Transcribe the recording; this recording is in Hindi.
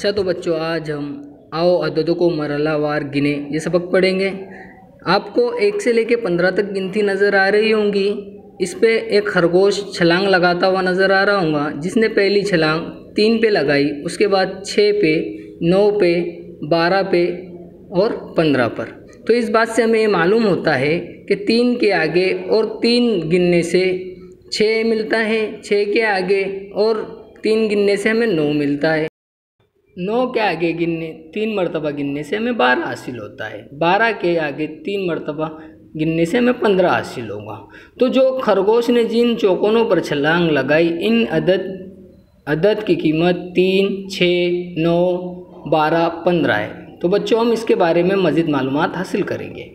अच्छा तो बच्चों, आज हम आओ अददों को मरहलावार गिने ये सबक पढ़ेंगे। आपको 1 से लेकर 15 तक गिनती नज़र आ रही होंगी। इस पे एक खरगोश छलांग लगाता हुआ नज़र आ रहा होगा, जिसने पहली छलांग 3 पे लगाई, उसके बाद 6 पे, 9 पे, 12 पे और 15 पर। तो इस बात से हमें ये मालूम होता है कि 3 के आगे और 3 गिनने से 6 मिलता है, 6 के आगे और 3 गिनने से हमें 9 मिलता है, 9 के आगे गिनने 3 मरतबा गिनने से हमें 12 हासिल होता है, 12 के आगे 3 मरतबा गिनने से हमें 15 हासिल होगा। तो जो खरगोश ने जिन चौकोनों पर छलांग लगाई, इन अदद की कीमत 3, 6, 9, 12, 15 है। तो बच्चों, हम इसके बारे में मज़ीद मालूमात हासिल करेंगे।